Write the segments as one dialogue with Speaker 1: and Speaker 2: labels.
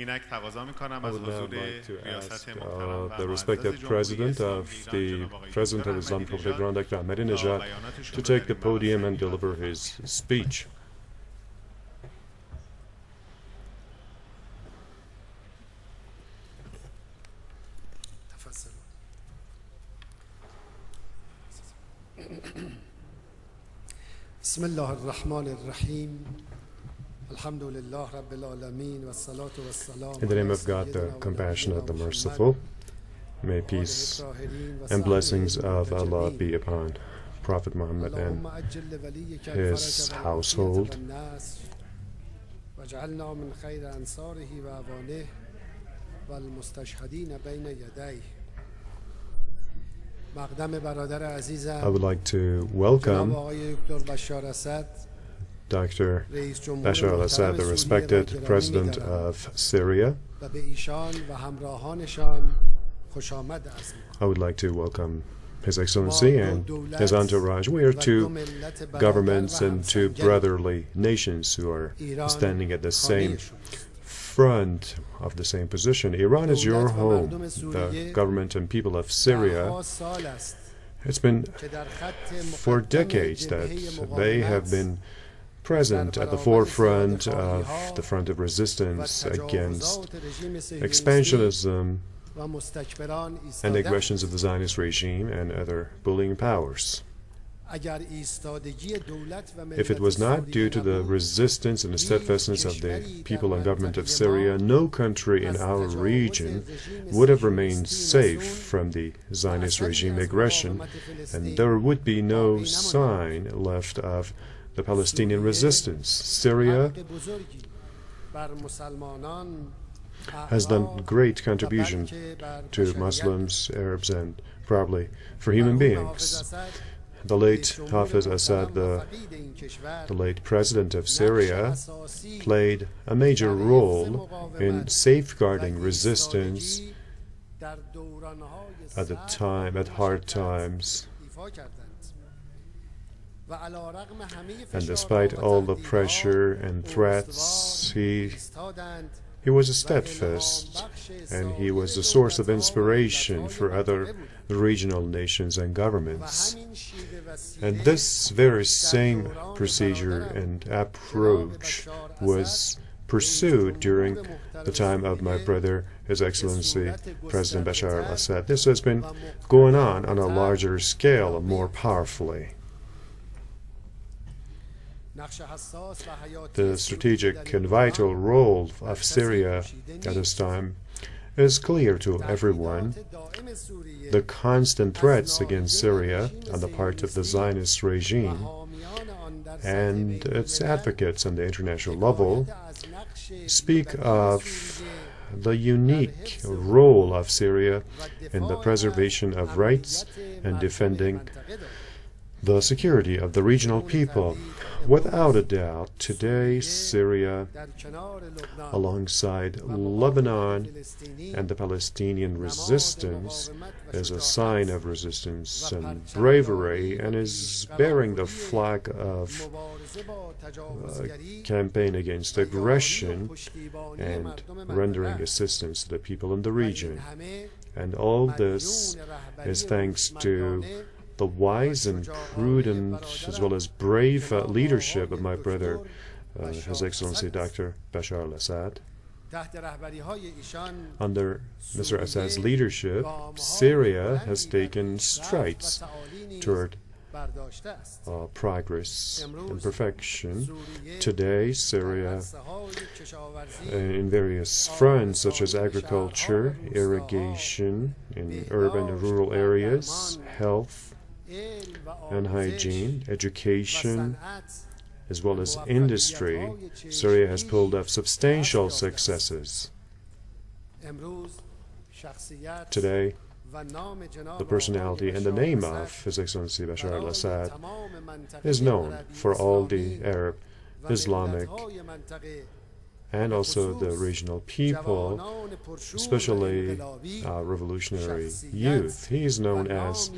Speaker 1: I would now like to ask the respected President of Islamic Republic of Iran, Dr. Ahmadinejad, to take the podium and deliver his speech.
Speaker 2: بسم الله الرحمن الرحیم. In the
Speaker 1: name of God, the compassionate, the merciful, may peace and blessings of Allah be upon Prophet Muhammad and his household. I would like to welcome Dr. Bashar al-Assad, the respected President of Syria. I would like to welcome His Excellency and his entourage. We are two governments and two brotherly nations who are standing at the same front of the same position. Iran is your home. The government and people of Syria, it's been for decades that they have been present at the forefront of the front of resistance against expansionism and aggressions of the Zionist regime and other bullying powers. If it was not due to the resistance and the steadfastness of the people and government of Syria, no country in our region would have remained safe from the Zionist regime aggression, and there would be no sign left of the Palestinian resistance. Syria has done great contribution to Muslims, Arabs, and probably for human beings. The late Hafiz Asad, the late president of Syria, played a major role in safeguarding resistance at hard times. And despite all the pressure and threats, he was steadfast, and he was a source of inspiration for other regional nations and governments. And this very same procedure and approach was pursued during the time of my brother, His Excellency President Bashar al-Assad. This has been going on a larger scale and more powerfully. The strategic and vital role of Syria at this time is clear to everyone. The constant threats against Syria on the part of the Zionist regime and its advocates on the international level speak of the unique role of Syria in the preservation of rights and defending the security of the regional people. Without a doubt, today Syria, alongside Lebanon and the Palestinian resistance, is a sign of resistance and bravery, and is bearing the flag of campaign against aggression and rendering assistance to the people in the region. And all this is thanks to the wise and prudent as well as brave leadership of my brother, His Excellency Dr. Bashar al-Assad. Under Mr. Assad's leadership, Syria has taken strides toward progress and perfection. Today, Syria, in various fronts such as agriculture, irrigation in urban and rural areas, health and hygiene, education, as well as industry, Syria has pulled off substantial successes. Today, the personality and the name of His Excellency Bashar al-Assad is known for all the Arab, Islamic, and also the regional people, especially revolutionary youth. He is known as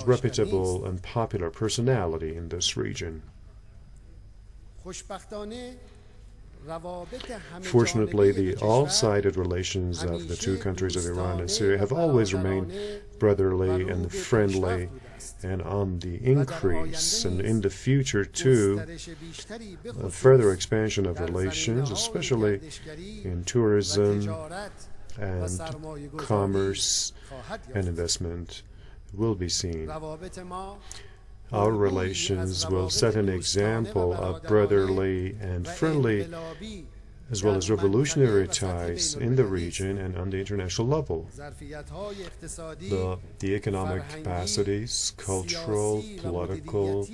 Speaker 1: reputable and popular personality in this region. Fortunately, the all-sided relations of the two countries of Iran and Syria have always remained brotherly and friendly and on the increase. And in the future, too, a further expansion of relations, especially in tourism and commerce and investment, will be seen. Our relations will set an example of brotherly and friendly as well as revolutionary ties in the region and on the international level. The economic capacities, cultural, political,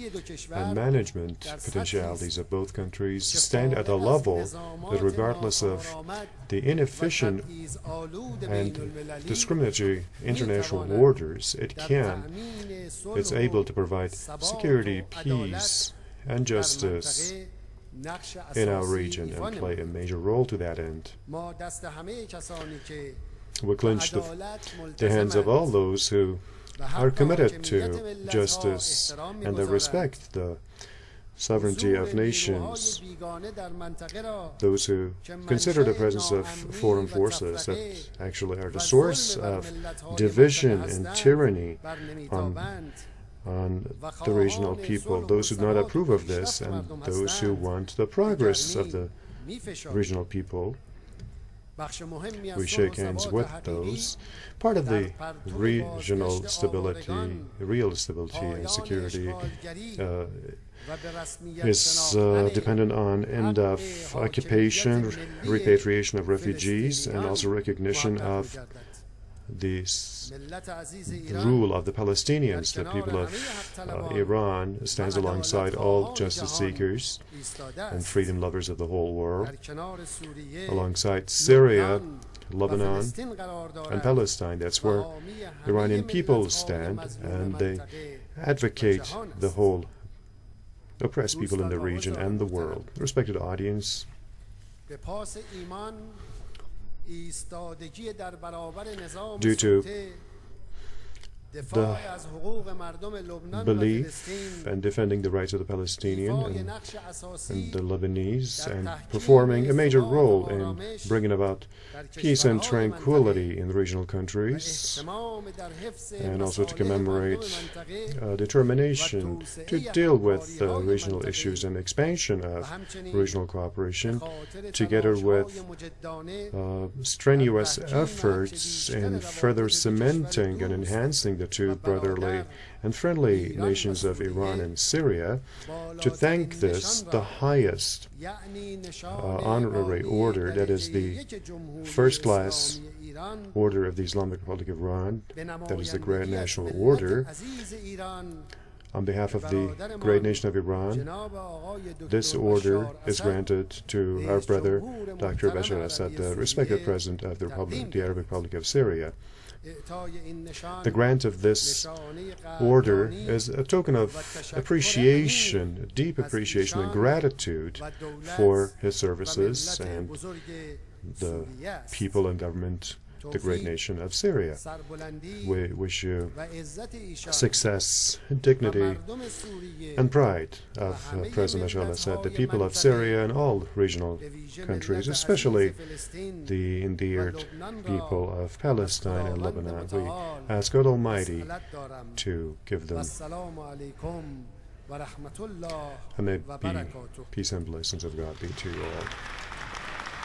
Speaker 1: and management potentialities of both countries stand at a level that, regardless of the inefficient and discriminatory international orders, it's able to provide security, peace, and justice in our region and play a major role to that end. We clench the hands of all those who are committed to justice and that respect the sovereignty of nations, those who consider the presence of foreign forces that actually are the source of division and tyranny on the regional people, those who do not approve of this, and those who want the progress of the regional people. We shake hands with those. Part of the regional stability, real stability and security is dependent on end of occupation, repatriation of refugees, and also recognition of the rule of the Palestinians. The people of Iran stands alongside all justice seekers and freedom lovers of the whole world, alongside Syria, Lebanon, and Palestine. That's where Iranian people stand, and they advocate the whole oppressed people in the region and the world. Respected audience, due to the belief and defending the rights of the Palestinian and the Lebanese, and performing a major role in bringing about peace and tranquility in the regional countries, and also to commemorate determination to deal with regional issues and expansion of regional cooperation, together with strenuous efforts in further cementing and enhancing the two brotherly and friendly nations of Iran and Syria, to thank this, the highest honorary order, that is the first-class order of the Islamic Republic of Iran, that is the Grand National Order. On behalf of the great nation of Iran, this order is granted to our brother, Dr. Bashar Assad, the respected president of the Arab Republic of Syria. The grant of this order is a token of appreciation, deep appreciation and gratitude for his services and the people and government, the great nation of Syria. We wish you success, dignity, and pride of President Bashar al-Assad, the people of Syria and all regional countries, especially the endeared people of Palestine and Lebanon. We ask God Almighty to give them, and may peace and blessings of God be to you all.